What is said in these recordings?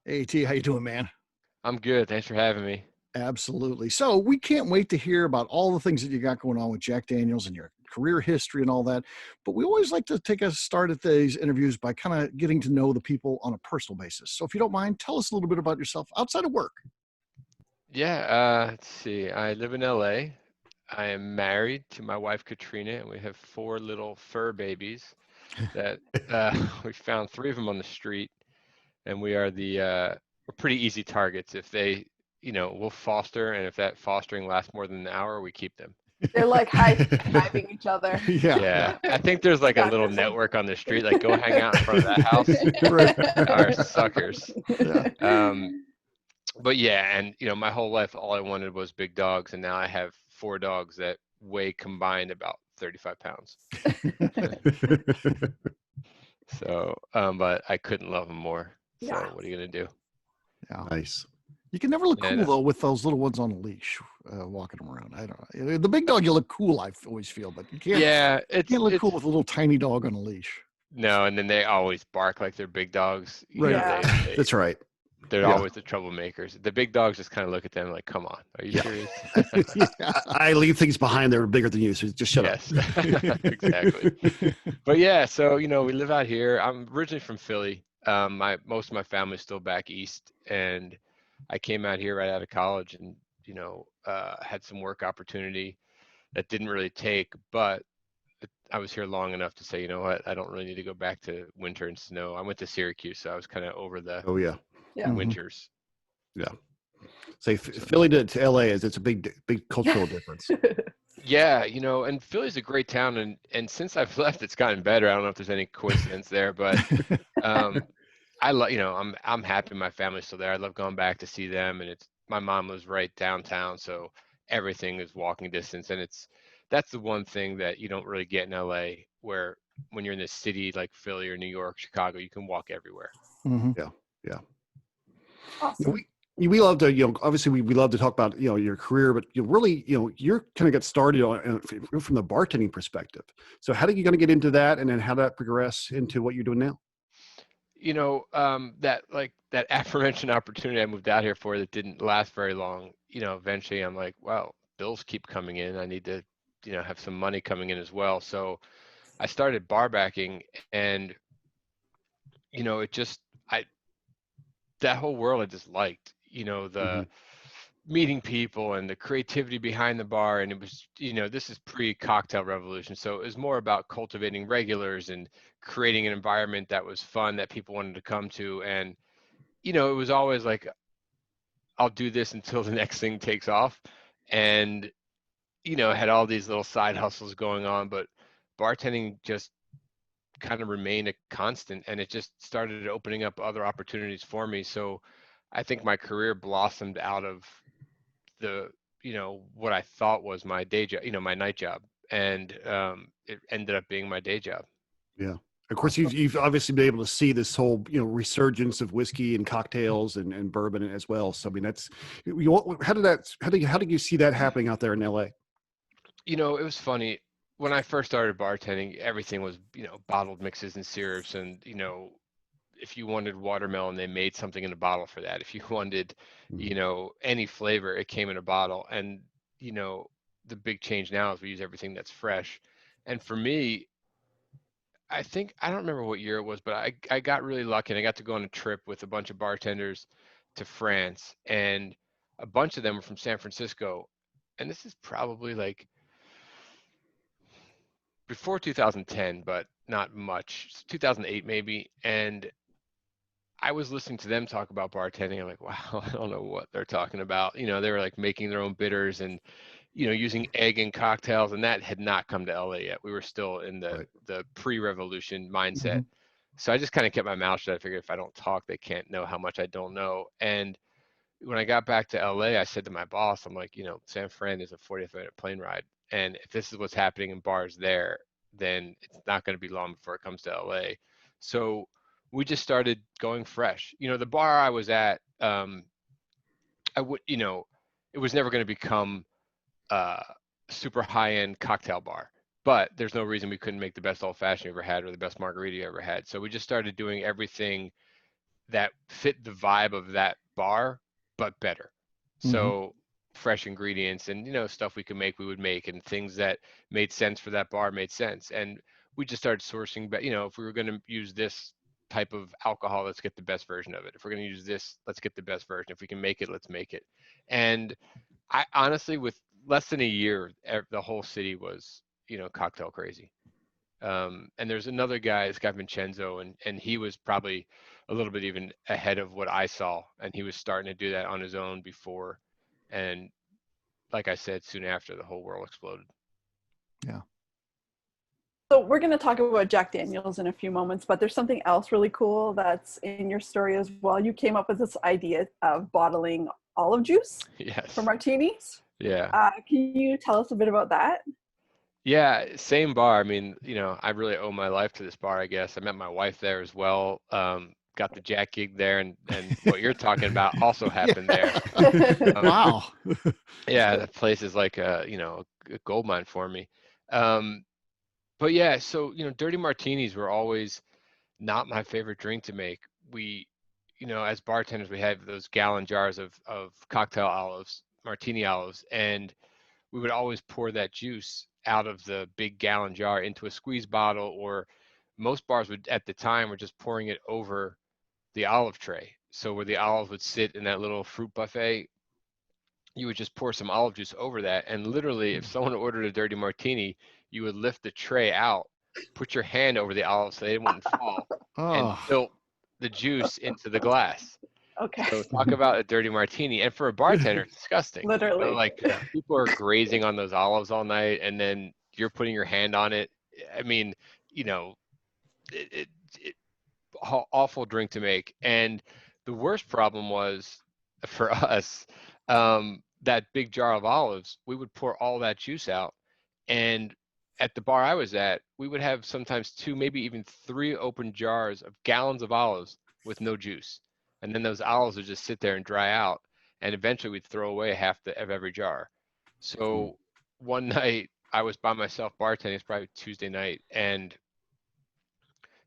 Hey T, how you doing, man? I'm good. Thanks for having me. Absolutely. So we can't wait to hear about all the things that you got going on with Jack Daniels and your career history and all that. But we always like to take a start at these interviews by kind of getting to know the people on a personal basis. So if you don't mind, tell us a little bit about yourself outside of work. Yeah, let's see. I live in LA. I am married to my wife Katrina, and we have four little fur babies that we found three of them on the street, and we're pretty easy targets. If they, we'll foster, and if that fostering lasts more than an hour, we keep them. They're like high-fiving each other. Yeah, Yeah, I think there's like a little Suckers. network on the street, like go hang out in front of that house. right. Are suckers. Yeah. Um, but yeah, and my whole life, all I wanted was big dogs, and now I have four dogs that weigh combined about 35 pounds. So, but I couldn't love them more. So Yeah. what are you gonna do? Yeah. Nice. You can never look And cool though with those little ones on a leash, walking them around. I don't know. The big dog, you look cool. I always feel, but you can't. yeah, You can't look cool with a little tiny dog on a leash. no, and then they always bark like they're big dogs. Right. Yeah. That's right. They're Yeah. always the troublemakers. The big dogs just kind of look at them like, "Come on, are you Yeah. serious?" Yeah. I leave things behind that are bigger than you, so just shut up. Yes, exactly. But yeah, so we live out here. I'm originally from Philly. Most of my family's still back east, and I came out here right out of college, and had some work opportunity that didn't really take, but I was here long enough to say, you know what, I don't really need to go back to winter and snow. I went to Syracuse, so I was kind of over the Oh yeah, Yeah. Mhm. winters. yeah. Say Philly to LA it's a big cultural difference. Yeah, and Philly's a great town, and since I've left, it's gotten better. I don't know if there's any coincidence there, but um, I love, I'm happy my family's still there. I love going back to see them, and my mom lives right downtown, so everything is walking distance, and that's the one thing that you don't really get in LA, where when you're in this city like Philly or New York, Chicago, you can walk everywhere. Mhm. Yeah. Awesome. We love to, obviously we love to talk about, your career, but you really, you're kind of got started from the bartending perspective. So how did you going to get into that, and then how did that progress into what you're doing now? That aforementioned opportunity I moved out here for that didn't last very long. Eventually I'm like, well, bills keep coming in. I need to, have some money coming in as well. So I started bar backing, and it just that whole world I just liked. The Mhm. meeting people and the creativity behind the bar, and it was, this is pre-cocktail revolution, so it was more about cultivating regulars and creating an environment that was fun that people wanted to come to. And it was always like, I'll do this until the next thing takes off. And I had all these little side hustles going on, but bartending just kind of remained a constant, and it just started opening up other opportunities for me. So I think my career blossomed out of the what I thought was my day job, my night job, and it ended up being my day job. Yeah. Of course, you've obviously been able to see this whole, resurgence of whiskey and cocktails and bourbon as well. So I mean, how did you see that happening out there in LA? It was funny when I first started bartending. Everything was bottled mixes and syrups, and if you wanted watermelon, they made something in a bottle for that. If you wanted Mhm. any flavor, it came in a bottle. And the big change now is we use everything that's fresh. And for me, I don't remember what year it was, but I got really lucky, and I got to go on a trip with a bunch of bartenders to France, and a bunch of them were from San Francisco. And this is probably like before 2010, but not much, 2008 maybe. And I was listening to them talk about bartending. I'm like, wow, I don't know what they're talking about. They were like making their own bitters and, using egg in cocktails, and that had not come to LA yet. We were still in the Right. the pre-revolution mindset. Mhm. So I just kind of kept my mouth shut. I figured if I don't talk, they can't know how much I don't know. And when I got back to LA, I said to my boss, I'm like, San Fran is a 40-minute plane ride. And if this is what's happening in bars there, then it's not going to be long before it comes to LA. So we just started going fresh. The bar I was at, I would, it was never going to become a super high-end cocktail bar, but there's no reason we couldn't make the best old fashioned you ever had or the best margarita you ever had. So we just started doing everything that fit the vibe of that bar, but better. So fresh ingredients and, stuff we would make, and things that made sense for that bar made sense. And we just started sourcing, but if we were going to use this type of alcohol, let's get the best version of it. If we're going to use this, let's get the best version. If we can make it, let's make it. And I honestly, with less than a year, the whole city was, cocktail crazy. And there's another guy, this guy Vincenzo, and he was probably a little bit even ahead of what I saw, and he was starting to do that on his own before. And like I said, soon after, the whole world exploded. Yeah. So we're going to talk about Jack Daniels in a few moments, but there's something else really cool that's in your story as well. You came up with this idea of bottling olive juice for martinis. Yeah. Can you tell us a bit about that? Yeah, same bar. I mean, I really owe my life to this bar, I guess. I met my wife there as well. Got the Jack gig there, and what you're talking about also happened there. Wow. Yeah, that place is like a gold mine for me. But yeah, so dirty martinis were always not my favorite drink to make. We, as bartenders, we had those gallon jars of cocktail olives, martini olives, and we would always pour that juice out of the big gallon jar into a squeeze bottle, or most bars would at the time were just pouring it over the olive tray. So where the olives would sit in that little fruit buffet, you would just pour some olive juice over that. And literally, if someone ordered a dirty martini, you would lift the tray out, put your hand over the olives so they wouldn't fall, and tilt the juice into the glass. Okay. So talk about a dirty martini. And for a bartender, it's disgusting. Literally. People are grazing on those olives all night, and then you're putting your hand on it. I mean, awful drink to make. And the worst problem was for us, that big jar of olives, we would pour all that juice out. And at the bar I was at, we would have sometimes 2, maybe even 3 open jars of gallons of olives with no juice. And then those olives would just sit there and dry out. And eventually we'd throw away half of every jar. So one night I was by myself bartending, it's probably Tuesday night. And,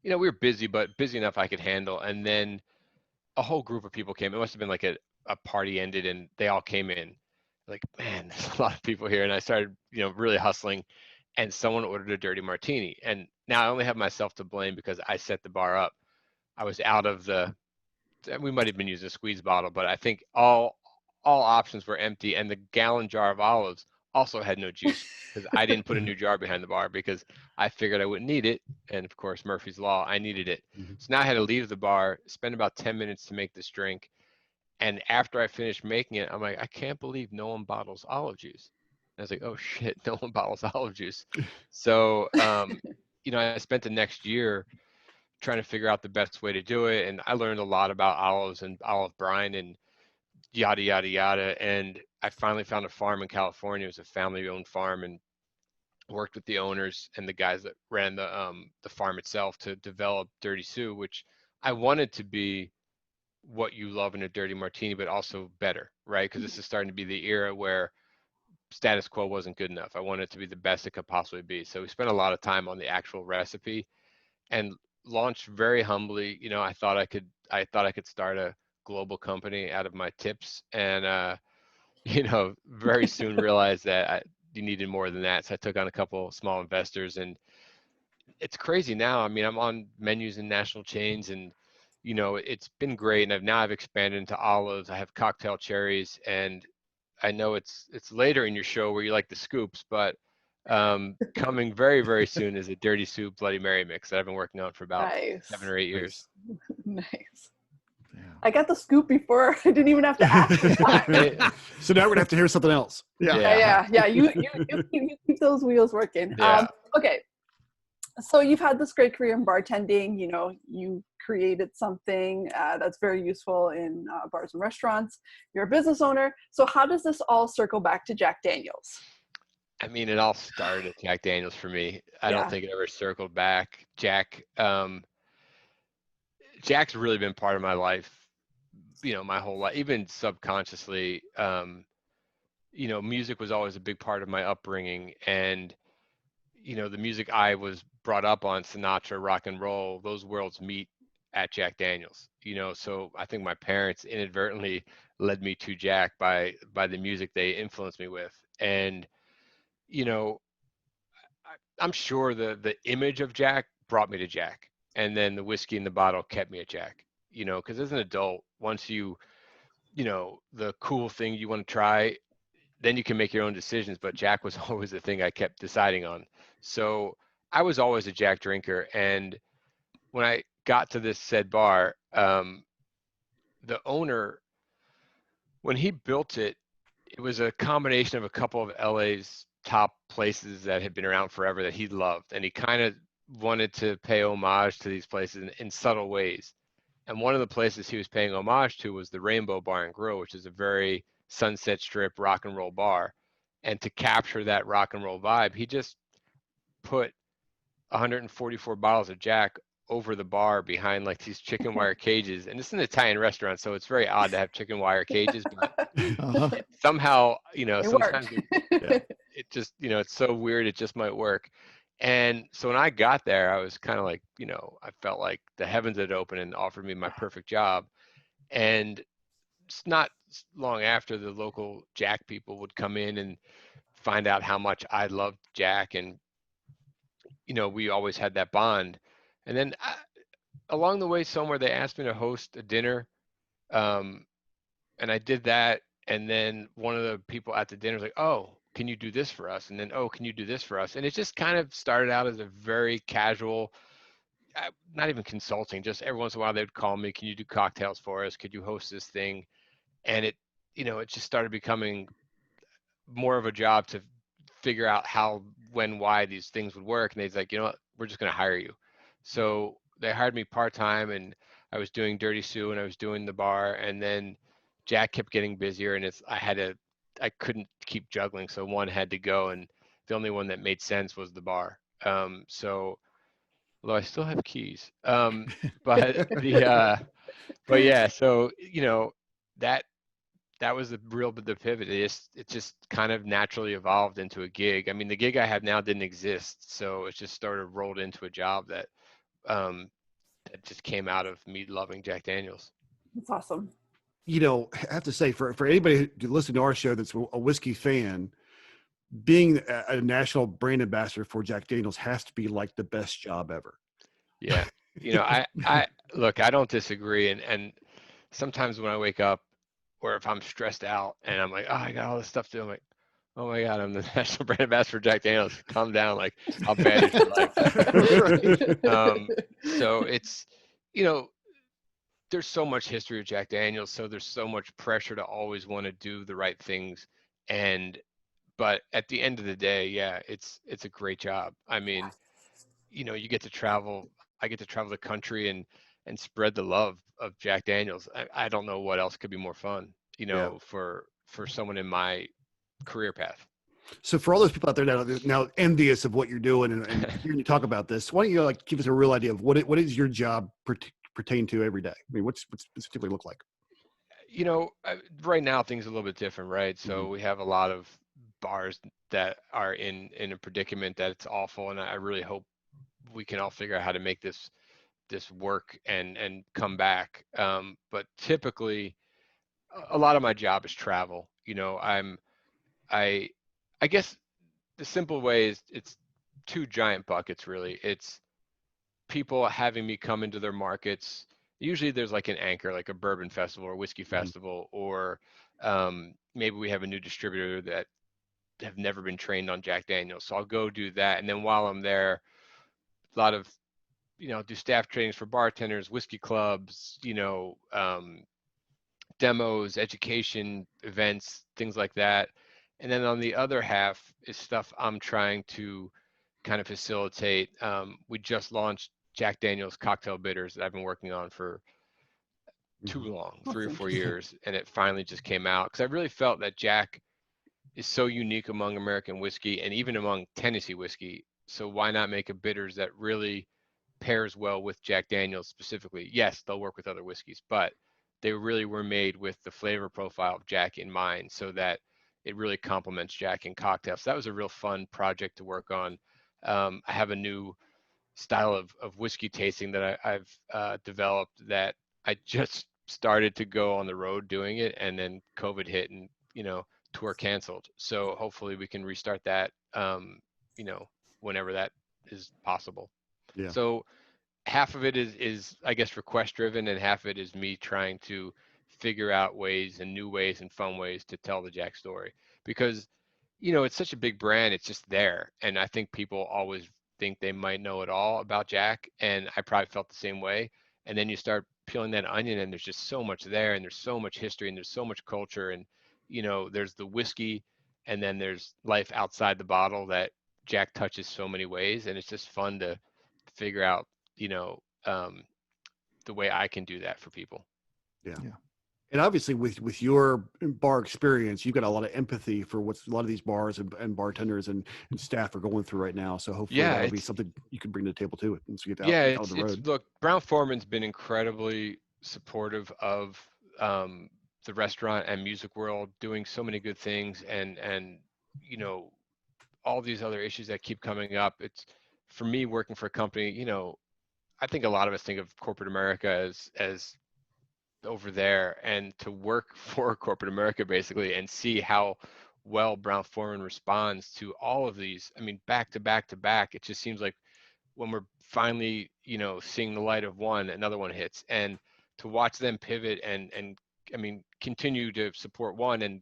we were busy, but busy enough I could handle. And then a whole group of people came. It must have been like a party ended and they all came in. Like, man, there's a lot of people here. And I started, really hustling. And someone ordered a dirty martini. And now I only have myself to blame because I set the bar up. I was out of we might have been using a squeeze bottle, but I think all options were empty. And the gallon jar of olives also had no juice because I didn't put a new jar behind the bar because I figured I wouldn't need it. And of course, Murphy's Law, I needed it. So now I had to leave the bar, spend about 10 minutes to make this drink. And after I finished making it, I'm like, I can't believe no one bottles olive juice. And I was like, oh shit, no one bottles olive juice. So, I spent the next year trying to figure out the best way to do it. And I learned a lot about olives and olive brine and yada, yada, yada. And I finally found a farm in California. It was a family-owned farm, and worked with the owners and the guys that ran the farm itself to develop Dirty Sue, which I wanted to be what you love in a dirty martini, but also better, right? Because this is starting to be the era where status quo wasn't good enough. I wanted it to be the best it could possibly be. So we spent a lot of time on the actual recipe and launched very humbly. I thought I could start a global company out of my tips, and very soon realized that you needed more than that. So I took on a couple small investors, and it's crazy now. I mean, I'm on menus in national chains, and it's been great. And I've expanded into olives. I have cocktail cherries, and I know it's later in your show where you like the scoops, but coming very, very soon is a Dirty Soup Bloody Mary mix that I've been working on for about 7 or 8 years. Nice. Yeah. I got the scoop before I didn't even have to ask. So now we're gonna have to hear something else. Yeah. You keep those wheels working. Yeah. Okay. So you've had this great career in bartending. You created something that's very useful in bars and restaurants. You're a business owner. So how does this all circle back to Jack Daniels? I mean, it all started at Jack Daniels for me. I don't think it ever circled back. Jack's really been part of my life, my whole life, even subconsciously. Music was always a big part of my upbringing, and the music I was brought up on, Sinatra, rock and roll, those worlds meet at Jack Daniels, so I think my parents inadvertently led me to Jack by the music they influenced me with. And, you know, I'm sure the image of Jack brought me to Jack, and then the whiskey in the bottle kept me at Jack, because as an adult, once the cool thing you want to try, then you can make your own decisions. But Jack was always the thing I kept deciding on. So I was always a Jack drinker. And when I got to this said bar, the owner, when he built it, it was a combination of a couple of LA's top places that had been around forever that he loved. And he kind of wanted to pay homage to these places in subtle ways. And one of the places he was paying homage to was the Rainbow Bar and Grill, which is a very Sunset Strip rock and roll bar. And to capture that rock and roll vibe, he just put 144 bottles of Jack over the bar behind like these chicken wire cages. And it's an Italian restaurant, so it's very odd to have chicken wire cages, but Uh-huh. somehow, It sometimes worked. it just, it's so weird. It just might work. And so when I got there, I was kind of like, I felt like the heavens had opened and offered me my perfect job. And it's not long after, the local Jack people would come in and find out how much I loved Jack. And, we always had that bond. And then along the way somewhere, they asked me to host a dinner. And I did that. And then one of the people at the dinner was like, "Oh, can you do this for us?" And then, "Oh, can you do this for us?" And it just kind of started out as a very casual, not even consulting, just every once in a while they would call me, "Can you do cocktails for us? Could you host this thing?" And it just started becoming more of a job to figure out how, when, why these things would work. And they's like, "You know what, we're just going to hire you." So they hired me part-time, and I was doing Dirty Sue and I was doing the bar. And then Jack kept getting busier, and I couldn't keep juggling. So one had to go, and the only one that made sense was the bar. So although I still have keys, but but yeah, so that was the pivot. It just kind of naturally evolved into a gig. I mean, the gig I have now didn't exist, so it just started rolled into a job that that just came out of me loving Jack Daniels. That's awesome. I have to say, for anybody who listens to our show that's a whiskey fan, being a national brand ambassador for Jack Daniels has to be like the best job ever. Yeah. I look, I don't disagree. And sometimes when I wake up, or if I'm stressed out and I'm like, "Oh, I got all this stuff to do," I'm like, "Oh my God, I'm the national brand ambassador for Jack Daniels. Calm down. Like, how bad is your life?" So it's, there's so much history of Jack Daniels. So there's so much pressure to always want to do the right things. But at the end of the day, yeah, it's a great job. I mean, you get to travel. I get to travel the country and spread the love of Jack Daniels. I don't know what else could be more fun, Yeah. for someone in my career path. So for all those people out there now envious of what you're doing and hearing you talk about this, why don't you give us a real idea of what is your job pertain to every day? I mean, what's it typically look like? Right now things are a little bit different, right? So Mhm. we have a lot of bars that are in a predicament that it's awful, and I really hope we can all figure out how to make this work and come back. But typically, a lot of my job is travel. I I guess the simple way is it's two giant buckets really. It's people having me come into their markets. Usually there's like an anchor, like a bourbon festival or whiskey Mhm. festival, or maybe we have a new distributor that have never been trained on Jack Daniels. So I'll go do that. And then while I'm there, a lot of, do staff trainings for bartenders, whiskey clubs, demos, education events, things like that. And then on the other half is stuff I'm trying to kind of facilitate. We just launched Jack Daniels cocktail bitters that I've been working on for too Mhm. long, That's 3 or 4 interesting. years, and it finally just came out because I really felt that Jack is so unique among American whiskey and even among Tennessee whiskey. So why not make a bitters that really pairs well with Jack Daniels specifically? Yes, they'll work with other whiskeys, but they really were made with the flavor profile of Jack in mind so that it really complements Jack in cocktails. So that was a real fun project to work on. I have a new style of whiskey tasting that I've developed, that I just started to go on the road doing it, and then COVID hit, and tour canceled. So hopefully we can restart that, whenever that is possible. Yeah. So half of it is I guess request driven, and half of it is me trying to figure out ways and new ways and fun ways to tell the Jack story, because it's such a big brand, it's just there, and I think people always think they might know it all about Jack, and I probably felt the same way. And then you start peeling that onion, and there's just so much there, and there's so much history, and there's so much culture, and there's the whiskey, and then there's life outside the bottle that Jack touches so many ways, and it's just fun to figure out you know, um, the way I can do that for people. Yeah. Yeah. And obviously with your bar experience, you've got a lot of empathy for what a lot of these bars and bartenders and staff are going through right now. So hopefully Yeah, that'll be something you can bring to the table too once you get out, yeah, out on the it's road. look, Brown Foreman's been incredibly supportive of the restaurant and music world, doing so many good things, and all these other issues that keep coming up. It's for me working for a company, I think a lot of us think of corporate America as over there, and to work for corporate America basically and see how well Brown Foreman responds to all of these. I mean, back to back to back, it just seems like when we're finally, seeing the light of one, another one hits, and to watch them pivot and I mean, continue to support one and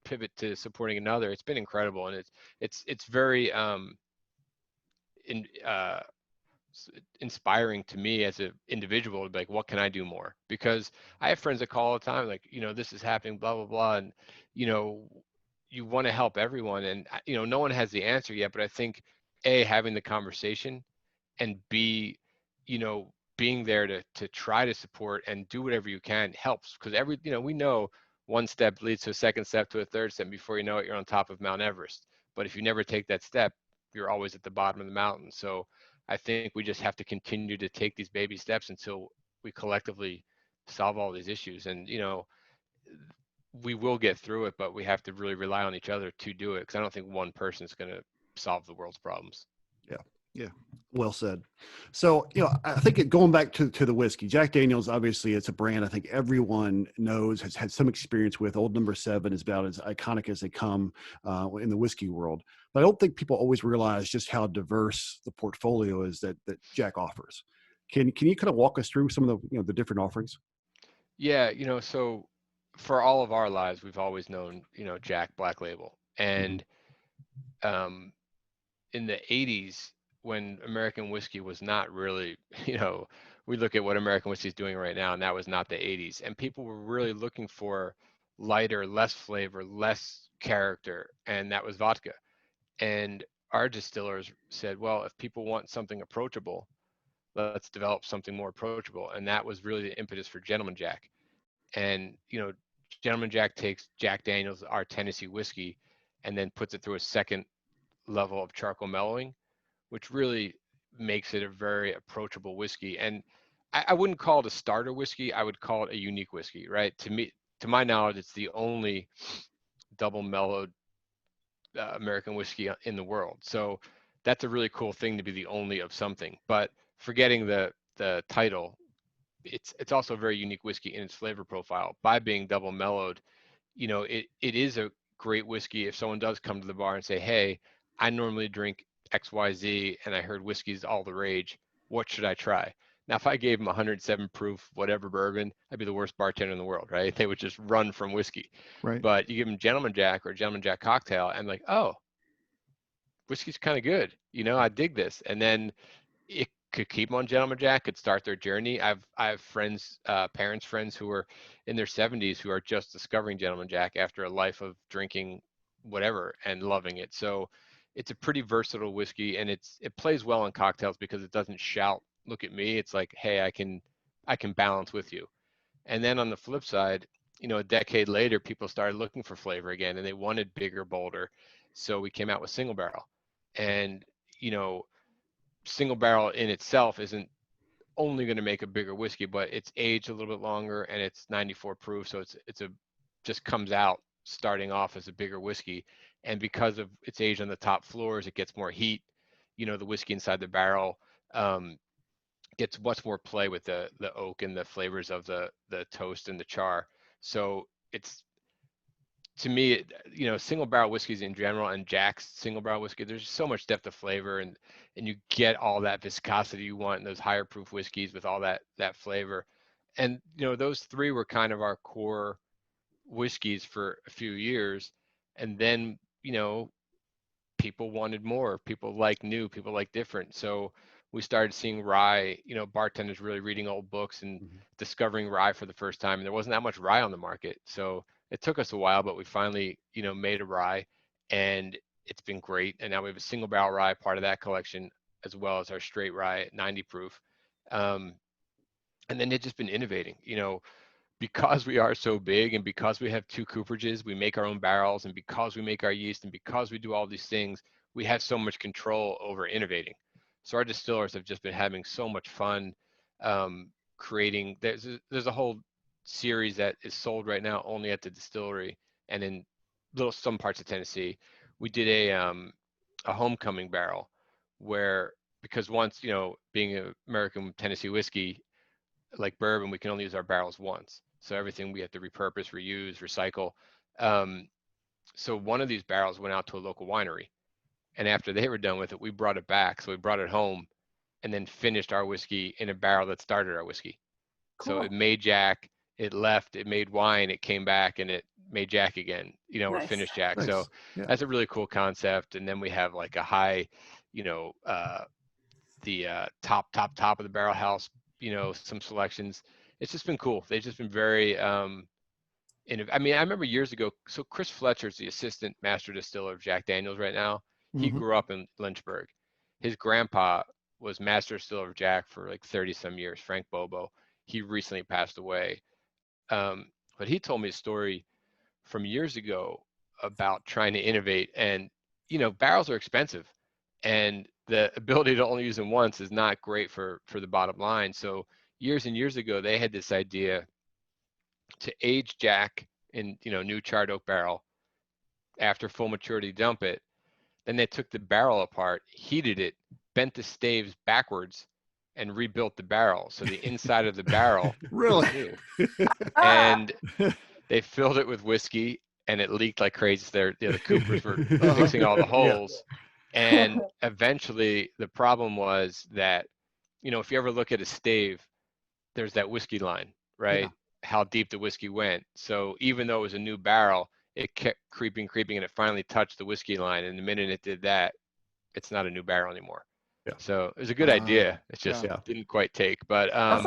pivot to supporting another, it's been incredible, and it's very in inspiring to me as an individual to be like, what can I do more? Because I have friends that call all the time, like, this is happening, blah, blah, blah. And, you want to help everyone. And, no one has the answer yet, but I think A, having the conversation, and B, being there to try to support and do whatever you can helps. Because we know one step leads to a second step to a third step. Before you know it, you're on top of Mount Everest. But if you never take that step, you're always at the bottom of the mountain. So I think we just have to continue to take these baby steps until we collectively solve all these issues. And, we will get through it, but we have to really rely on each other to do it, because I don't think one person is going to solve the world's problems. Yeah. Yeah. Well said. So, I think going back to the whiskey, Jack Daniel's, obviously it's a brand I think everyone knows, has had some experience with. Old Number 7 is about as iconic as they come in the whiskey world. But I don't think people always realize just how diverse the portfolio is that Jack offers. Can you kind of walk us through some of the, the different offerings? Yeah, so for all of our lives, we've always known, Jack Black Label. And in the 80s, when American whiskey was not really, we look at what American whiskey is doing right now, and that was not the 80s. And people were really looking for lighter, less flavor, less character, and that was vodka. And our distillers said, well, if people want something approachable, let's develop something more approachable. And that was really the impetus for Gentleman Jack. And, Gentleman Jack takes Jack Daniel's, our Tennessee whiskey, and then puts it through a second level of charcoal mellowing, which really makes it a very approachable whiskey. And I wouldn't call it a starter whiskey. I would call it a unique whiskey, right? To my knowledge, it's the only double mellowed American whiskey in the world. So that's a really cool thing, to be the only of something. But forgetting the title, it's also a very unique whiskey in its flavor profile by being double mellowed. It is a great whiskey if someone does come to the bar and say, hey, I normally drink XYZ and I heard whiskey's all the rage. What should I try? Now, if I gave them 107 proof, whatever bourbon, I'd be the worst bartender in the world, right? They would just run from whiskey. Right. But you give them Gentleman Jack or Gentleman Jack cocktail, and like, oh, whiskey's kind of good. I dig this. And then it could keep them on Gentleman Jack, could start their journey. I have friends, parents, friends who are in their 70s who are just discovering Gentleman Jack after a life of drinking whatever and loving it. So it's a pretty versatile whiskey, and it plays well in cocktails because it doesn't shout, look at me. It's like, hey, I can balance with you. And then on the flip side, a decade later, people started looking for flavor again, and they wanted bigger, bolder. So we came out with single barrel. And, single barrel in itself isn't only going to make a bigger whiskey, but it's aged a little bit longer, and it's 94 proof. So just comes out starting off as a bigger whiskey. And because of its age on the top floors, it gets more heat. The whiskey inside the barrel gets much more play with the oak and the flavors of the toast and the char. So it's, to me, single barrel whiskeys in general, and Jack's single barrel whiskey, there's so much depth of flavor, and you get all that viscosity you want in those higher proof whiskeys with all that flavor. And those three were kind of our core whiskeys for a few years, and then people wanted more, people like new, people like different. So we started seeing rye, bartenders really reading old books and discovering rye for the first time, and there wasn't that much rye on the market. So it took us a while, but we finally made a rye, and it's been great. And now we have a single barrel rye, part of that collection, as well as our straight rye at 90 proof. And then it's just been innovating, because we are so big, and because we have 2 cooperages, we make our own barrels, and because we make our yeast, and because we do all these things, we have so much control over innovating. So our distillers have just been having so much fun creating. There's a whole series that is sold right now only at the distillery and in some parts of Tennessee. We did a homecoming barrel where, because once, being an American Tennessee whiskey, like bourbon, we can only use our barrels once. So everything we have to repurpose, reuse, recycle. So one of these barrels went out to a local winery, and after they were done with it, we brought it back. So we brought it home and then finished our whiskey in a barrel that started our whiskey. Cool. So it made Jack, it left, it made wine, it came back, and it made Jack again, or finished Jack. Nice. So that's a really cool concept. And then we have like a high, the top of the barrel house, some selections. It's just been cool. They've just been very I remember years ago, so Chris Fletcher's the assistant master distiller of Jack Daniels right now. He grew up in Lynchburg. His grandpa was master distiller of Jack for like 30 some years, Frank Bobo. He recently passed away. But he told me a story from years ago about trying to innovate, and barrels are expensive, and the ability to only use them once is not great for the bottom line. So years and years ago, they had this idea to age Jack in new charred oak barrel. After full maturity, dump it. Then they took the barrel apart, heated it, bent the staves backwards, and rebuilt the barrel. So the inside of the barrel really was new. And they filled it with whiskey, and it leaked like crazy. The coopers were fixing all the holes. And eventually the problem was that, if you ever look at a stave, there's that whiskey line, right? Yeah. How deep the whiskey went. So even though it was a new barrel, it kept creeping, and it finally touched the whiskey line. And the minute it did that, it's not a new barrel anymore. Yeah. So it was a good idea. It just didn't quite take. But that's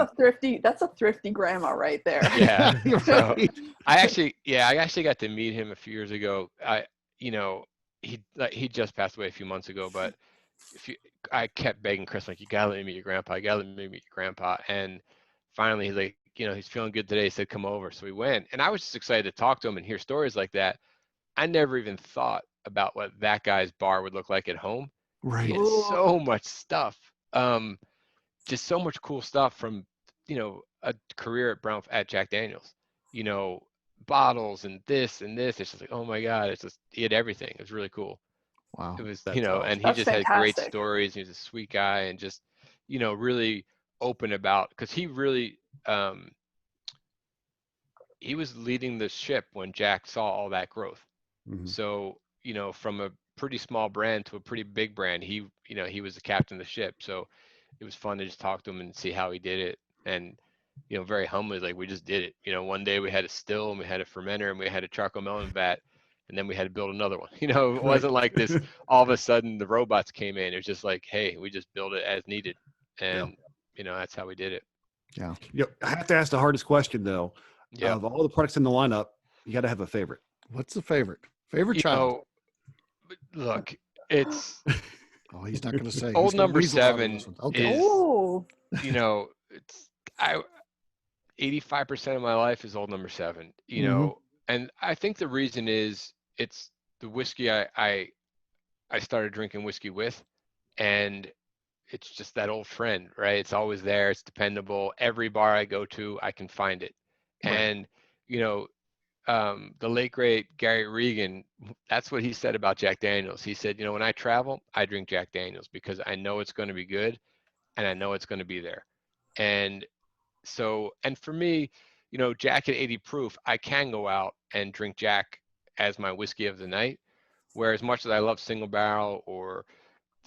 a thrifty grandma right there. Yeah. So I actually got to meet him a few years ago. He just passed away a few months ago, but I kept begging Chris, like, you gotta let me meet your grandpa. You gotta let me meet your grandpa. And finally, he's like, he's feeling good today. He said, come over. So we went, and I was just excited to talk to him and hear stories like that. I never even thought about what that guy's bar would look like at home. Right. He had so much stuff, just so much cool stuff from, a career at Jack Daniels, bottles and this and this. It's just like, oh my God, he had everything. It was really cool. Wow. It was, and he just had great stories. He was a sweet guy, and just, really open about, because he really, he was leading the ship when Jack saw all that growth. Mm-hmm. So, from a pretty small brand to a pretty big brand, he was the captain of the ship. So it was fun to just talk to him and see how he did it. And, very humbly, like, we just did it. One day we had a still, and we had a fermenter, and we had a charcoal melon vat, and then we had to build another one. It wasn't like this, all of a sudden the robots came in. It was just like, hey, we just build it as needed. And, that's how we did it. Yeah. I have to ask the hardest question though. Yeah. Of all the products in the lineup, you got to have a favorite. What's the favorite? Favorite child? Look, it's. Oh, he's not going to say. Old Number 7 okay. is, it's 85% of my life is Old Number 7, and I think the reason is it's the whiskey I started drinking whiskey with, and it's just that old friend, right? It's always there. It's dependable. Every bar I go to, I can find it. Right. And, the late great Gary Regan, that's what he said about Jack Daniels. He said, when I travel, I drink Jack Daniels because I know it's going to be good. and I know it's going to be there. And so, and for me, you know, Jack at 80 proof, I can go out and drink Jack as my whiskey of the night. Where as much as I love single barrel or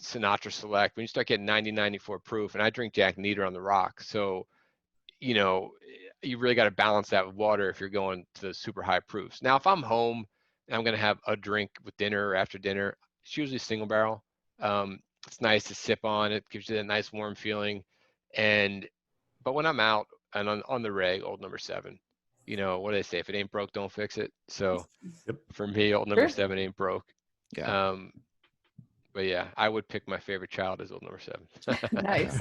Sinatra Select, when you start getting 90, 94 proof, and I drink Jack Neater on the rock. So, you know, you really got to balance that with water if you're going to the super high proofs. Now, if I'm home and I'm going to have a drink with dinner or after dinner, it's usually single barrel. It's nice to sip on. It gives you that nice warm feeling. But when I'm out and on the reg, Old Number 7, you know, what do they say? If it ain't broke, don't fix it. So for me, Old Number 7 ain't broke. Yeah. But yeah, I would pick my favorite child as Old Number 7. Nice.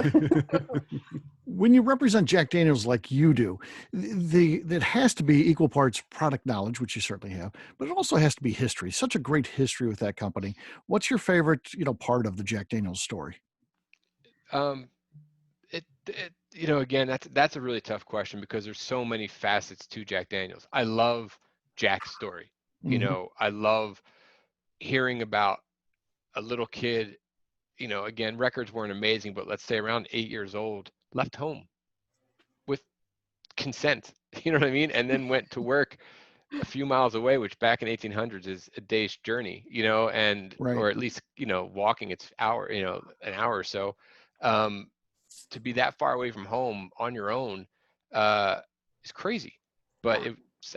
When you represent Jack Daniels like you do, that has to be equal parts product knowledge, which you certainly have, but it also has to be history. Such a great history with that company. What's your favorite, part of the Jack Daniels story? You know, again, that's a really tough question because there's so many facets to Jack Daniels. I love Jack's story. You know, I love hearing about a little kid, you know, again, records weren't amazing, but let's say around 8 years old, left home with consent, you know what I mean? And then went to work a few miles away, which back in 1800s is a day's journey, you know, or at least, you know, walking it's an hour or so. To be that far away from home on your own is crazy. But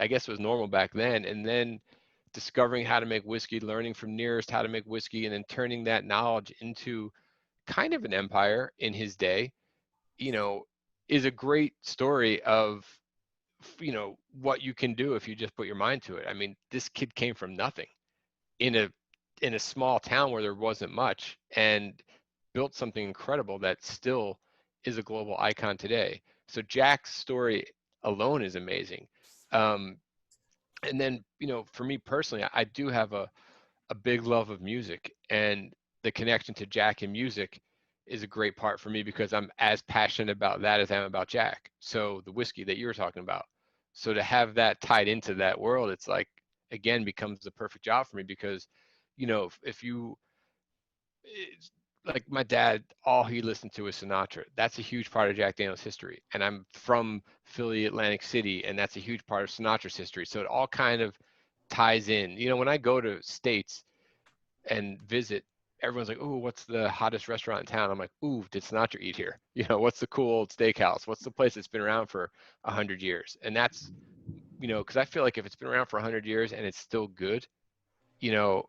I guess it was normal back then. And then discovering how to make whiskey, learning from nearest how to make whiskey, and then turning that knowledge into kind of an empire in his day, you know, is a great story of, you know, what you can do if you just put your mind to it. I mean, this kid came from nothing in a small town where there wasn't much and built something incredible that still is a global icon today. So Jack's story alone is amazing. And then, you know, for me personally, I do have a big love of music, and the connection to Jack and music is a great part for me because I'm as passionate about that as I am about Jack. So the whiskey that you were talking about. So to have that tied into that world, it's like, again, becomes the perfect job for me because, you know, like my dad, all he listened to was Sinatra. That's a huge part of Jack Daniel's history. And I'm from Philly, Atlantic City, and that's a huge part of Sinatra's history. So it all kind of ties in. You know, when I go to states and visit, everyone's like, "Ooh, what's the hottest restaurant in town?" I'm like, "Ooh, did Sinatra eat here?" You know, what's the cool old steakhouse? What's the place that's been around for 100 years? And that's, you know, because I feel like if it's been around for 100 years and it's still good, you know,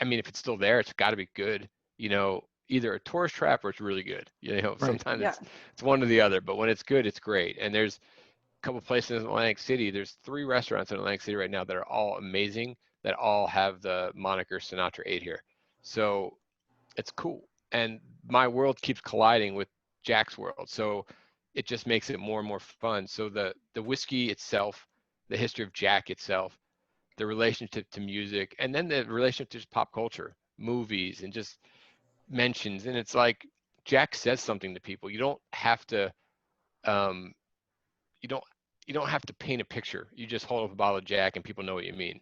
I mean, if it's still there, it's got to be good, you know, either a tourist trap or it's really good. You know, sometimes it's one or the other, but when it's good, it's great. And there's a couple places in Atlantic City. There's 3 restaurants in Atlantic City right now that are all amazing, that all have the moniker Sinatra ate here. So it's cool. And my world keeps colliding with Jack's world. So it just makes it more and more fun. So the whiskey itself, the history of Jack itself, the relationship to music, and then the relationship to just pop culture, movies, and just mentions. And it's like Jack says something to people. You don't have to you don't have to paint a picture. You just hold up a bottle of Jack and people know what you mean.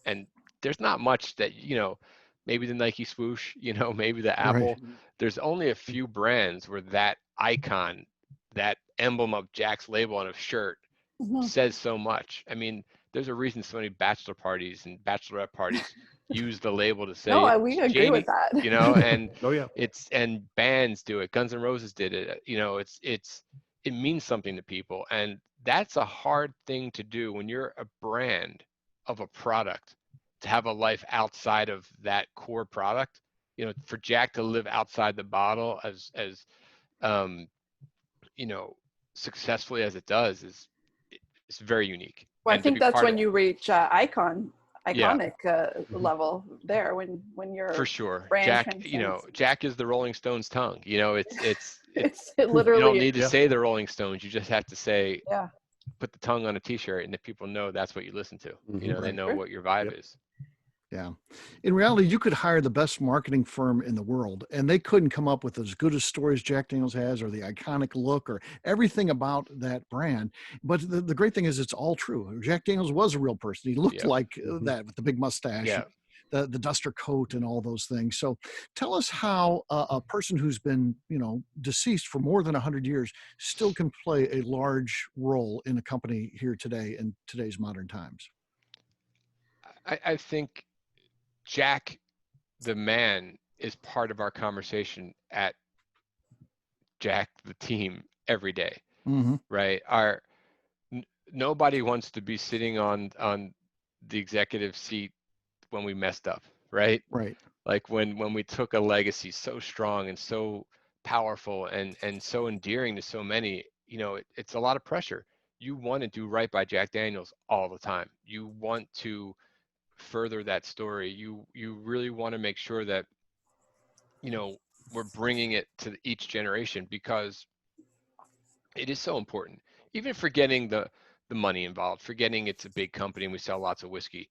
And there's not much that, you know, maybe the Nike swoosh, you know, maybe the Apple. There's only a few brands where that icon, that emblem of Jack's label on a shirt says so much. I mean, there's a reason so many bachelor parties and bachelorette parties use the label to say, no, we agree with that. You know, and and bands do it. Guns N' Roses did it. You know, it means something to people. And that's a hard thing to do when you're a brand of a product, to have a life outside of that core product. You know, for Jack to live outside the bottle as you know, successfully as it does is very unique. Well, and I think that's when you reach iconic level there, when you're for sure. brand Jack, transcends. you know, Jack is the Rolling Stones tongue. You know, it's it literally. You don't need to say the Rolling Stones. You just have to say, yeah, put the tongue on a T-shirt, and if people know that's what you listen to, you know, they know what your vibe is. Yeah. In reality, you could hire the best marketing firm in the world, and they couldn't come up with as good as stories Jack Daniels has, or the iconic look, or everything about that brand. But the great thing is it's all true. Jack Daniels was a real person. He looked like that with the big mustache. Yeah. the duster coat and all those things. So tell us how a person who's been, deceased for more than 100 years still can play a large role in a company here today in today's modern times. I think Jack, the man, is part of our conversation at Jack, the team, every day, Mm-hmm. right? Nobody wants to be sitting on the executive seat when we messed up, right? Right. Like when we took a legacy so strong and so powerful and so endearing to so many, it's a lot of pressure. You want to do right by Jack Daniels all the time. You want to further that story. You really want to make sure that, we're bringing it to each generation, because it is so important. Even forgetting the money involved, forgetting it's a big company and we sell lots of whiskey.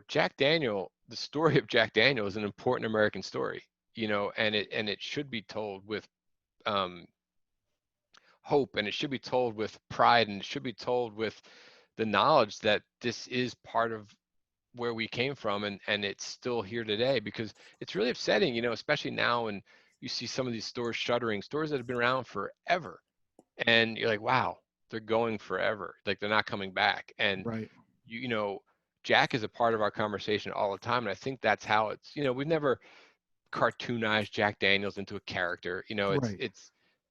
Jack Daniel, the story of Jack Daniel is an important American story, and it should be told with hope, and it should be told with pride, and it should be told with the knowledge that this is part of where we came from, and it's still here today. Because it's really upsetting, especially now, and you see some of these stores shuttering, stores that have been around forever, and you're like, wow, they're going forever, like they're not coming back. And Right. Jack is a part of our conversation all the time, and I think that's how it's, we've never cartoonized Jack Daniels into a character. Right.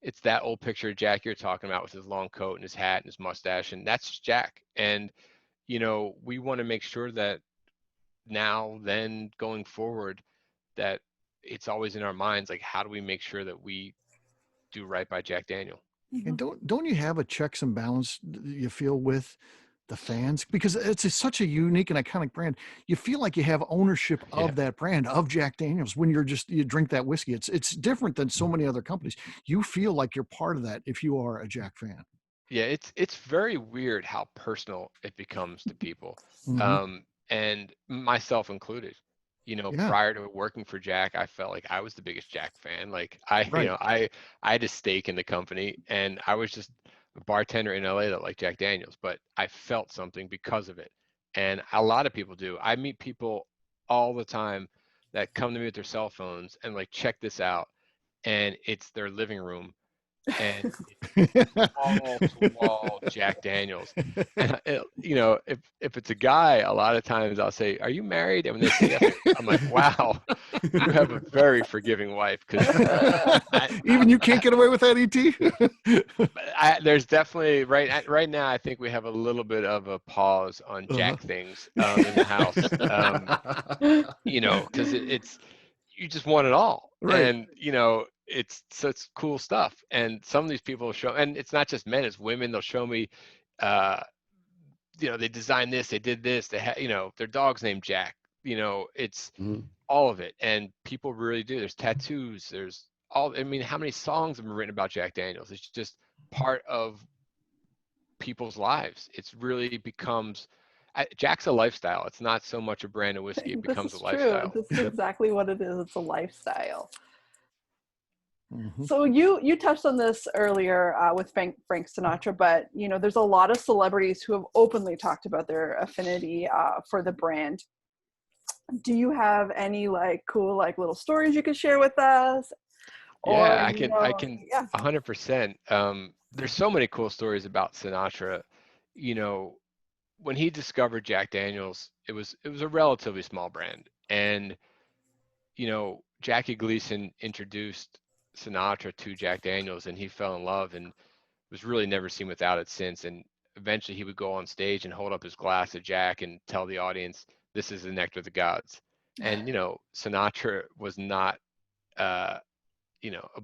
It's that old picture of Jack you're talking about, with his long coat and his hat and his mustache, and that's just Jack. And we want to make sure that now, then, going forward, that it's always in our minds, like, how do we make sure that we do right by Jack Daniel? And don't you have a checks and balance you feel with the fans, because such a unique and iconic brand? You feel like you have ownership of that brand, of Jack Daniels, when you drink that whiskey. It's different than so many other companies. You feel like you're part of that if you are a Jack fan. Yeah, it's very weird how personal it becomes to people, Mm-hmm. and myself included. Yeah. Prior to working for Jack, I felt like I was the biggest Jack fan. Like Right. I had a stake in the company, and I was just a bartender in LA that liked Jack Daniels, but I felt something because of it. And a lot of people do. I meet people all the time that come to me with their cell phones and like, check this out, and it's their living room, and wall to wall Jack Daniels. And if it's a guy, a lot of times I'll say, "Are you married?" And when they say yes, I'm like, "Wow, you have a very forgiving wife." Because even you can't get away with that, ET. There's definitely right now, I think we have a little bit of a pause on Jack things in the house. Because it's you just want it all, right. And it's such cool stuff. And some of these people show, and it's not just men, it's women. They'll show me, they designed this, they did this, they had, their dog's named Jack. It's all of it, and people really do. There's tattoos. There's all. I mean, how many songs have been written about Jack Daniels? It's just part of people's lives. It's really becomes. Jack's a lifestyle. It's not so much a brand of whiskey. It becomes a lifestyle. True. This is exactly what it is. It's a lifestyle. Mm-hmm. So you touched on this earlier with Frank Sinatra, but there's a lot of celebrities who have openly talked about their affinity for the brand. Do you have any cool little stories you could share with us? Yeah, I can 100%. There's so many cool stories about Sinatra. When he discovered Jack Daniels, it was a relatively small brand, and Jackie Gleason introduced Sinatra to Jack Daniels, and he fell in love and was really never seen without it since. And eventually he would go on stage and hold up his glass of Jack and tell the audience, "This is the nectar of the gods." And Sinatra was not a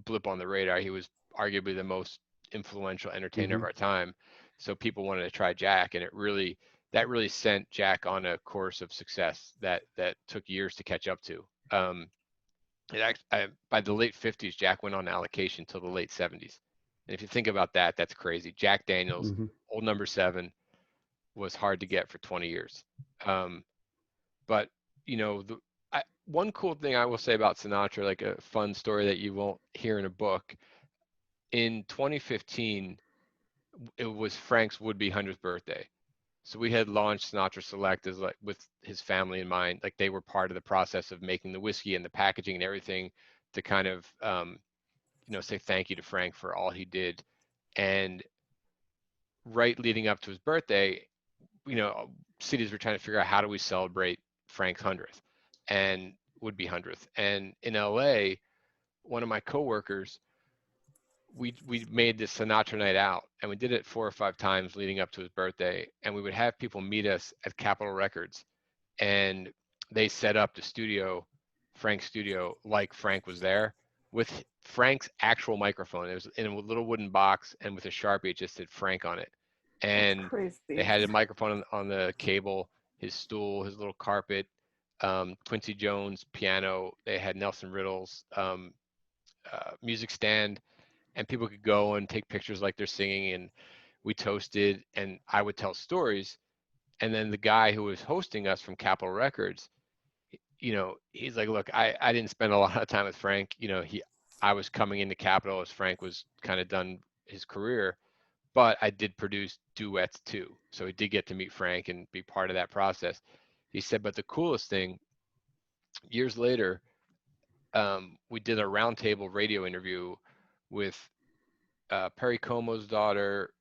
blip on the radar. He was arguably the most influential entertainer of our time. So people wanted to try Jack, and that really sent Jack on a course of success that took years to catch up to. By the late 50s, Jack went on allocation till the late 70s. And if you think about that, that's crazy. Jack Daniels, Old Number 7, was hard to get for 20 years. But one cool thing I will say about Sinatra, like a fun story that you won't hear in a book, in 2015, it was Frank's would-be 100th birthday. So we had launched Sinatra Select as like with his family in mind, like they were part of the process of making the whiskey and the packaging and everything to kind of, say thank you to Frank for all he did. And right leading up to his birthday, cities were trying to figure out how do we celebrate Frank's 100th and would-be 100th. And in LA, one of my coworkers, we made this Sinatra night out, and we did it 4 or 5 times leading up to his birthday. And we would have people meet us at Capitol Records, and they set up the studio, Frank's studio, like Frank was there with Frank's actual microphone. It was in a little wooden box, and with a Sharpie, it just said Frank on it. And That's crazy. they had a microphone on the cable, his stool, his little carpet, Quincy Jones piano. They had Nelson Riddle's music stand, and people could go and take pictures like they're singing, and we toasted, and I would tell stories. And then the guy who was hosting us from Capitol Records, he's like, look, I didn't spend a lot of time with Frank. I was coming into Capitol as Frank was kind of done his career, but I did produce duets too. So he did get to meet Frank and be part of that process. He said, but the coolest thing, years later, we did a roundtable radio interview with Perry Como's daughter,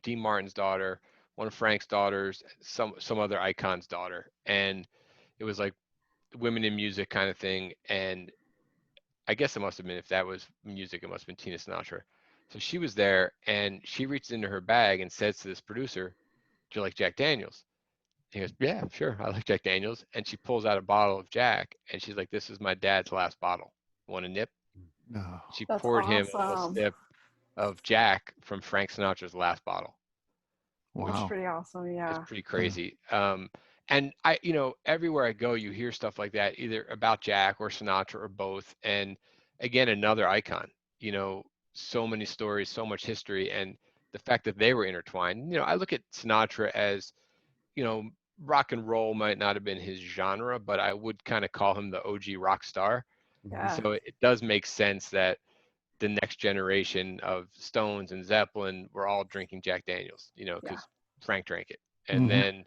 Dean Martin's daughter, one of Frank's daughters, some other icon's daughter. And it was like women in music kind of thing. And I guess it must have been, if that was music, it must have been Tina Sinatra. So she was there, and she reached into her bag and says to this producer, do you like Jack Daniels? He goes, yeah, sure, I like Jack Daniels. And she pulls out a bottle of Jack, and she's like, this is my dad's last bottle. Want a nip? No. She That's poured him a little awesome. sip of Jack from Frank Sinatra's last bottle. That's Wow. pretty awesome. Yeah. It's pretty crazy. And I, everywhere I go, you hear stuff like that, either about Jack or Sinatra or both. And again, another icon, so many stories, so much history, and the fact that they were intertwined. I look at Sinatra as, rock and roll might not have been his genre, but I would kind of call him the OG rock star. Yeah. So it does make sense that the next generation of Stones and Zeppelin were all drinking Jack Daniels, because Frank drank it. And then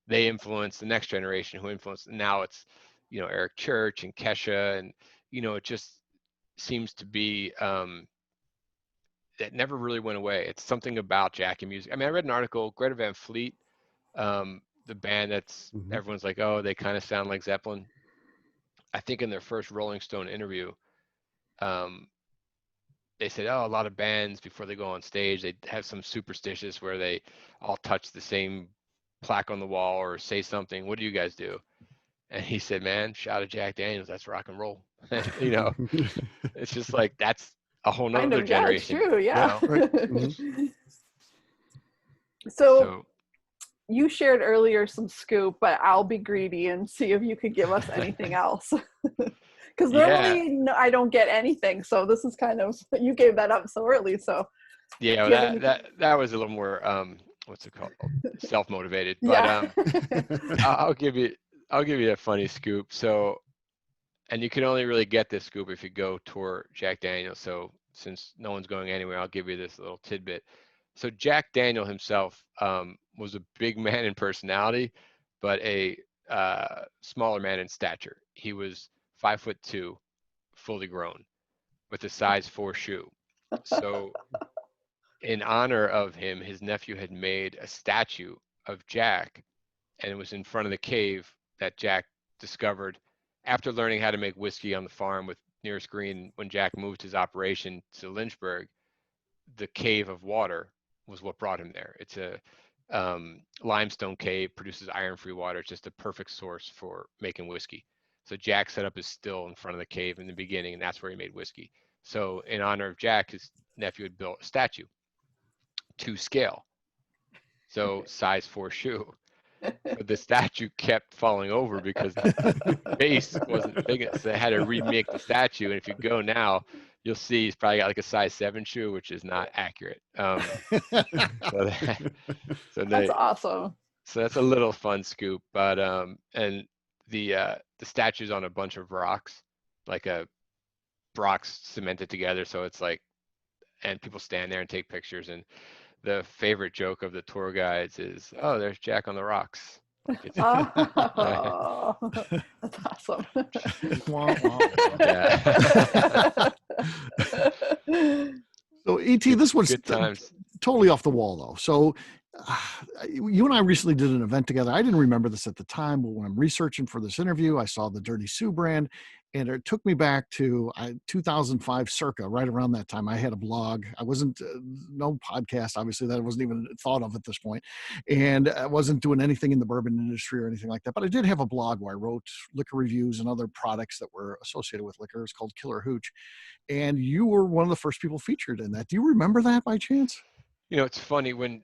they influenced the next generation who influenced, now it's, Eric Church and Kesha, and, it just seems to be, that never really went away. It's something about Jack and music. I mean, I read an article, Greta Van Fleet, the band that's, everyone's like, oh, they kind of sound like Zeppelin. I think in their first Rolling Stone interview, they said, oh, a lot of bands before they go on stage, they have some superstitious where they all touch the same plaque on the wall or say something. What do you guys do? And he said, man, shout at Jack Daniels, that's rock and roll. It's just like, that's a whole nother generation. Yeah, it's true. Yeah. Right. So you shared earlier some scoop, but I'll be greedy and see if you could give us anything else. Because normally I don't get anything. So this is kind of, you gave that up so early. So yeah, that was a little more, what's it called? Self-motivated. But I'll give you a funny scoop. So, and you can only really get this scoop if you go tour Jack Daniels. So since no one's going anywhere, I'll give you this little tidbit. So Jack Daniel himself was a big man in personality, but a smaller man in stature. He was 5'2", fully grown, with a size 4 shoe. So in honor of him, his nephew had made a statue of Jack, and it was in front of the cave that Jack discovered after learning how to make whiskey on the farm with Nearest Green. When Jack moved his operation to Lynchburg, the cave of water was what brought him there. It's a limestone cave, produces iron-free water. It's just a perfect source for making whiskey. So Jack set up his still in front of the cave in the beginning, and that's where he made whiskey. So in honor of Jack, his nephew had built a statue to scale. So size 4 shoe. But the statue kept falling over because the base wasn't big enough. So they had to remake the statue. And if you go now, you'll see he's probably got like a size 7 shoe, which is not accurate. That's awesome. So that's a little fun scoop. But and the statue's on a bunch of rocks, like rocks cemented together. So it's like, and people stand there and take pictures. And the favorite joke of the tour guides is, "Oh, there's Jack on the rocks." Like it's, Oh, that's awesome. Wah, wah, wah. yeah. So, ET, this one's Good times. totally off the wall, though. So, uh, you and I recently did an event together. I didn't remember this at the time, but when I'm researching for this interview, I saw the Dirty Sue brand, and it took me back to 2005, circa, right around that time. I had a blog. I wasn't, no podcast, obviously, that wasn't even thought of at this point, and I wasn't doing anything in the bourbon industry or anything like that. But I did have a blog where I wrote liquor reviews and other products that were associated with liquor. It's called Killer Hooch. And you were one of the first people featured in that. Do you remember that by chance? You know, it's funny when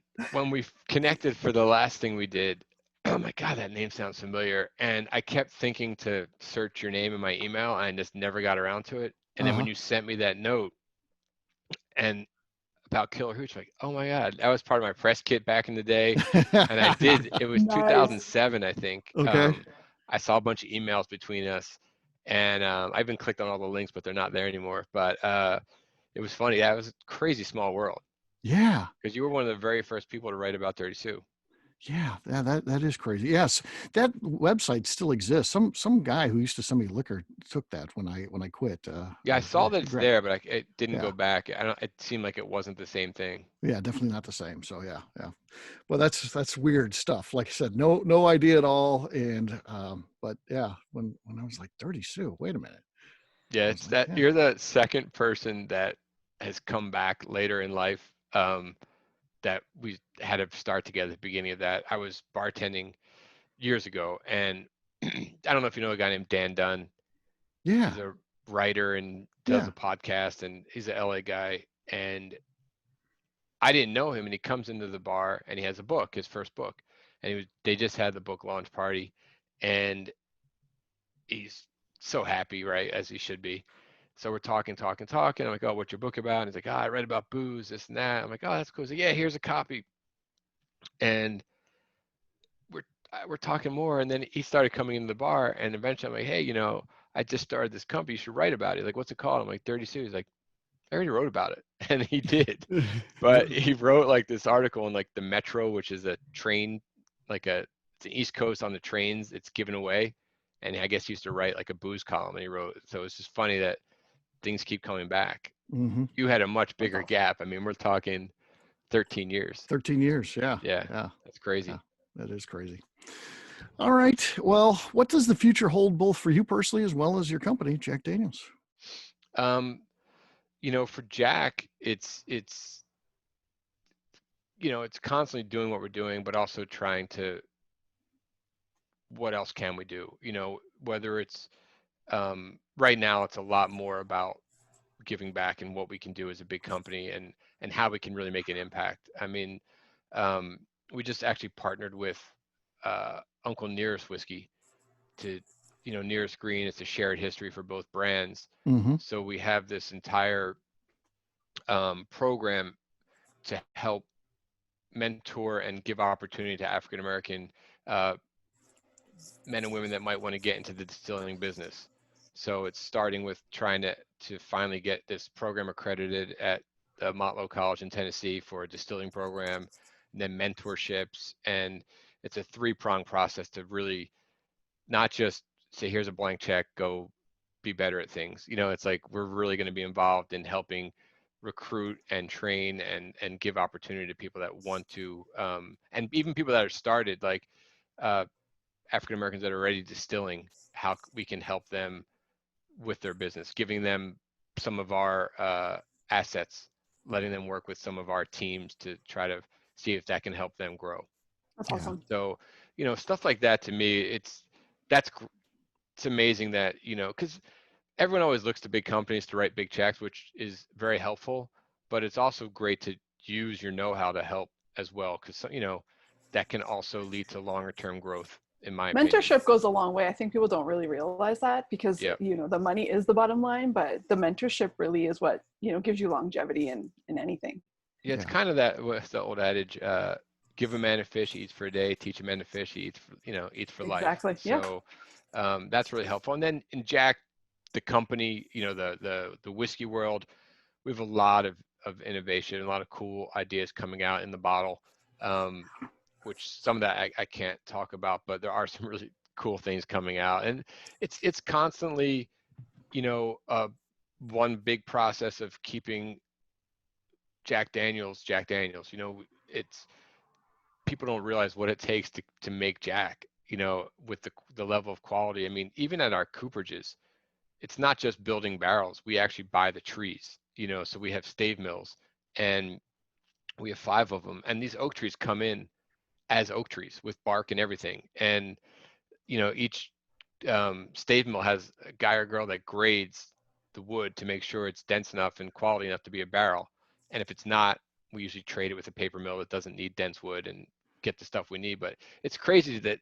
we connected for the last thing we did. Oh my God, that name sounds familiar. And I kept thinking to search your name in my email, and I just never got around to it. And then when you sent me that note and about Killer Hooch, like, oh my God, that was part of my press kit back in the day. And I did. It was Nice. 2007, I think. Okay. I saw a bunch of emails between us, and I even clicked on all the links, but they're not there anymore. But it was funny. Yeah, it was a crazy small world. Yeah. Because you were one of the very first people to write about Dirty Sue. Yeah, that is crazy. Yes, that website still exists. Some guy who used to send me liquor took that when I quit. Yeah, I saw that it's great. there, but it didn't Yeah. go back. It seemed like it wasn't the same thing. Yeah, definitely not the same. So yeah. Well, that's weird stuff. Like I said, no idea at all. And but yeah, when I was like Dirty Sue, wait a minute. Yeah, I it's was like, that yeah. you're the second person that has come back later in life. That we had to start together at the beginning of that. I was bartending years ago, and I don't know if you know a guy named Dan Dunn. Yeah. He's a writer and does a podcast, and he's an LA guy. And I didn't know him, and he comes into the bar, and he has a book, his first book, and they just had the book launch party, and he's so happy, right, as he should be. So we're talking. I'm like, oh, what's your book about? And he's like, I read about booze, this and that. I'm like, oh, that's cool. He's like, yeah, here's a copy. And we're talking more, and then he started coming into the bar, and eventually I'm like, hey, I just started this company. You should write about it. Like, what's it called? I'm like, 30 Sue. He's like, I already wrote about it, and he did. But he wrote like this article in like the Metro, which is a train, it's an East Coast on the trains. It's given away, and I guess he used to write like a booze column, and he wrote. So it's just funny that things keep coming back. Mm-hmm. You had a much bigger gap. I mean, we're talking 13 years. 13 years. Yeah. Yeah. That's crazy. Yeah, that is crazy. All right. Well, what does the future hold both for you personally as well as your company, Jack Daniels? For Jack, it's constantly doing what we're doing, but also trying to, what else can we do? Whether it's, right now, it's a lot more about giving back and what we can do as a big company and how we can really make an impact. I mean, we just actually partnered with Uncle Nearest Whiskey to, Nearest Green. It's a shared history for both brands. Mm-hmm. So we have this entire program to help mentor and give opportunity to African American men and women that might want to get into the distilling business. So it's starting with trying to finally get this program accredited at the Motlow College in Tennessee for a distilling program, and then mentorships. And it's a 3-pronged process to really not just say, here's a blank check, go be better at things. It's like we're really going to be involved in helping recruit and train and give opportunity to people that want to, and even people that are started, like African Americans that are already distilling, how we can help them with their business, giving them some of our assets, letting them work with some of our teams to try to see if that can help them grow. That's awesome. So, stuff like that, to me, it's amazing that, because everyone always looks to big companies to write big checks, which is very helpful, but it's also great to use your know-how to help as well, because, that can also lead to longer term growth. In my opinion, mentorship goes a long way. I think people don't really realize that because the money is the bottom line, but the mentorship really is what gives you longevity in anything. Yeah, it's kind of that, what's the old adage, give a man a fish, he eats for a day, teach a man to fish, he eats for life. Exactly. So that's really helpful. And then in Jack, the company, the whiskey world, we have a lot of of innovation, a lot of cool ideas coming out in the bottle, which some of that I can't talk about, but there are some really cool things coming out. And it's constantly, one big process of keeping Jack Daniels. It's, people don't realize what it takes to make Jack, with the level of quality. I mean, even at our cooperages, it's not just building barrels. We actually buy the trees, so we have stave mills, and we have 5 of them. And these oak trees come in as oak trees with bark and everything. And, each stave mill has a guy or girl that grades the wood to make sure it's dense enough and quality enough to be a barrel. And if it's not, we usually trade it with a paper mill that doesn't need dense wood and get the stuff we need. But it's crazy that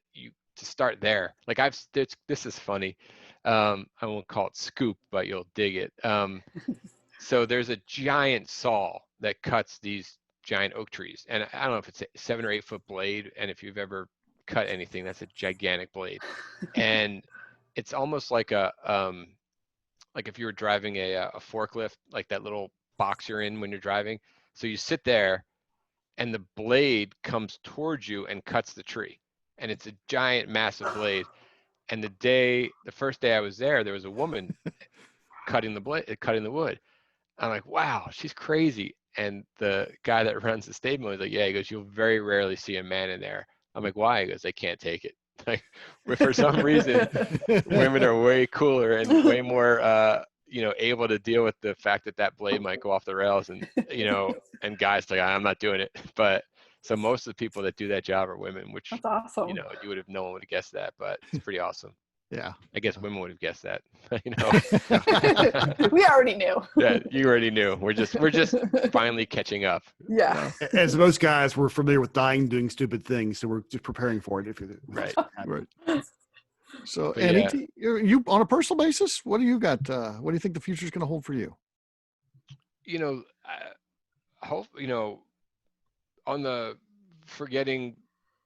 to start there. Like this is funny. I won't call it scoop, but you'll dig it. So there's a giant saw that cuts these giant oak trees. And I don't know if it's a 7 or 8 foot blade. And if you've ever cut anything, that's a gigantic blade. And it's almost like like if you were driving a forklift, like that little box you're in when you're driving. So you sit there and the blade comes towards you and cuts the tree. And it's a giant, massive blade. And the first day I was there was a woman cutting the wood. I'm like, wow, she's crazy. And the guy that runs the stable is like, yeah, he goes, you'll very rarely see a man in there. I'm like, why? He goes, they can't take it. Like, for some reason, women are way cooler and way more, able to deal with the fact that blade might go off the rails, and and guys like, I'm not doing it. But so most of the people that do that job are women, which that's awesome. No one would have guessed that, but it's pretty awesome. Yeah, I guess women would have guessed that. We already knew. Yeah, you already knew. We're just finally catching up. Yeah. As most guys, we're familiar with dying doing stupid things, so we're just preparing for it. Right. So, But Annie, you on a personal basis, what do you got? What do you think the future is going to hold for you? Hope on the forgetting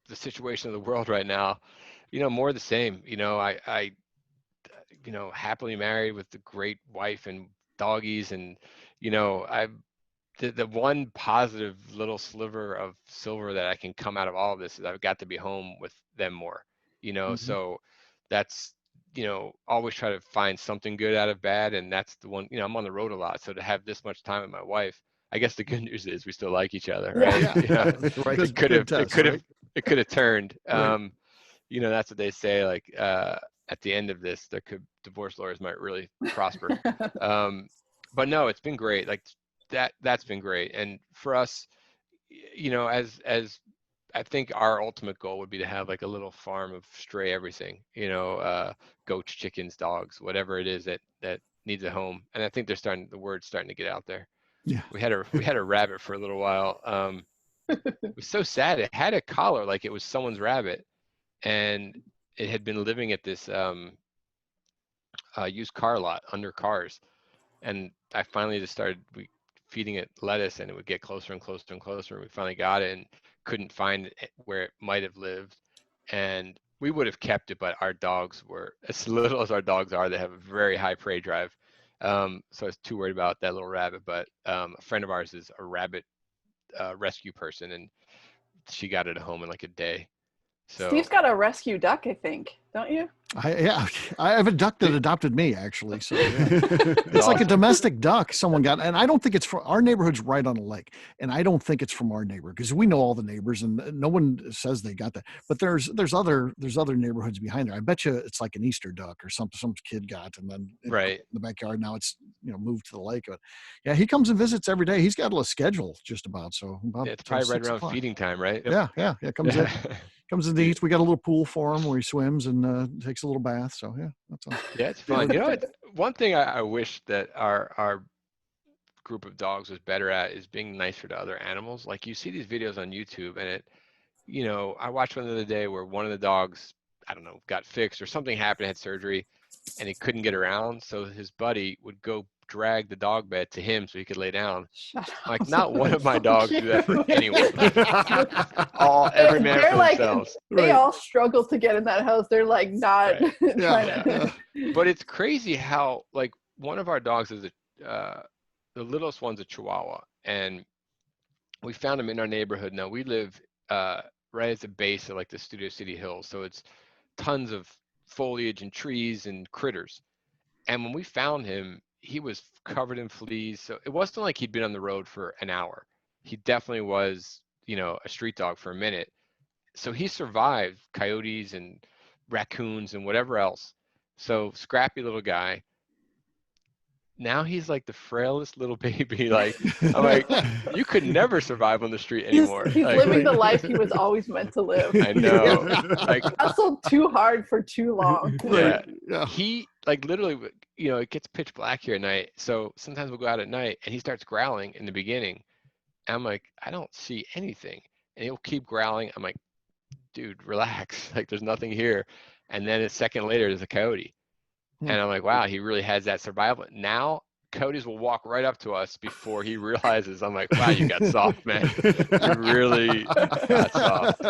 the situation of the world right now. More of the same. I happily married with a great wife and doggies, and the one positive little sliver of silver that I can come out of all of this is I've got to be home with them more. Mm-hmm. So that's always try to find something good out of bad, and that's the one. I'm on the road a lot, so to have this much time with my wife, I guess the good news is we still like each other, right? Yeah. Right. It could have turned. Right. That's what they say, like at the end of this, divorce lawyers might really prosper. But no, it's been great. Like that's been great. And for us, as I think our ultimate goal would be to have like a little farm of stray everything, goats, chickens, dogs, whatever it is that needs a home. And I think the word's starting to get out there. Yeah. We had a rabbit for a little while. It was so sad. It had a collar like it was someone's rabbit, and it had been living at this used car lot under cars. And I finally just started feeding it lettuce, and it would get closer and closer and closer. And we finally got it and couldn't find it where it might have lived. And we would have kept it, but our dogs were, as little as our dogs are, they have a very high prey drive. So I was too worried about that little rabbit. But a friend of ours is a rabbit rescue person, and she got it a home in like a day. So Steve's got a rescue duck, I think, don't you? I have a duck that adopted me, actually. So it's like a domestic duck someone got, and I don't think it's from our neighborhood's right on a lake, and I don't think it's from our neighbor because we know all the neighbors, and no one says they got that. But there's other neighborhoods behind there. I bet you it's like an Easter duck or something some kid got, and then right in the backyard. Now it's moved to the lake. But yeah, he comes and visits every day. He's got a schedule just about. So it's probably right around feeding time, right? Yeah. Comes in. Comes in to eat. We got a little pool for him where he swims and takes a little bath. So yeah, that's all. Yeah, it's fun. One thing I wish that our group of dogs was better at is being nicer to other animals. Like you see these videos on YouTube, and I watched one the other day where one of the dogs, I don't know, got fixed or something happened, had surgery, and he couldn't get around. So his buddy would go drag the dog bed to him so he could lay down. Like not one of my dogs do that for anyone. Every man for themselves. They all struggle to get in that house. They're like not trying to. But it's crazy how like one of our dogs is the littlest one's a Chihuahua, and we found him in our neighborhood. Now we live right at the base of like the Studio City Hills, so it's tons of foliage and trees and critters. And when we found him, he was covered in fleas. So it wasn't like he'd been on the road for an hour. He definitely was, you know, a street dog for a minute. So he survived coyotes and raccoons and whatever else. So scrappy little guy. Now he's like the frailest little baby. Like, I'm like, you could never survive on the street anymore. He's Like, living the life he was always meant to live. I know. Like, Hustled too hard for too long. yeah. Yeah. He, like, literally, you know, it gets pitch black here at night. So sometimes we'll go out at night and he starts growling in the beginning. And I'm like, I don't see anything. And he'll keep growling. I'm like, dude, relax. Like, there's nothing here. And then a second later, there's a coyote. And I'm like, wow, he really has that survival. Now, coyotes will walk right up to us before he realizes. I'm like, wow, you got soft, man. You really got soft.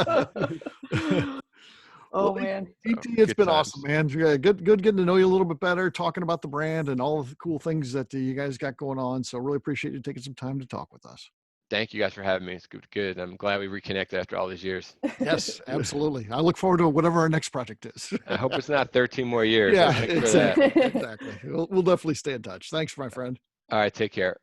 Oh, man. DT, it's Good been times. awesome, man. Yeah, good getting to know you a little bit better, talking about the brand and all of the cool things that you guys got going on. So really appreciate you taking some time to talk with us. Thank you guys for having me. It's good. I'm glad we reconnected after all these years. Yes, absolutely. I look forward to whatever our next project is. I hope it's not 13 more years. Yeah, Thanks for that. exactly. We'll definitely stay in touch. Thanks, my friend. All right, take care.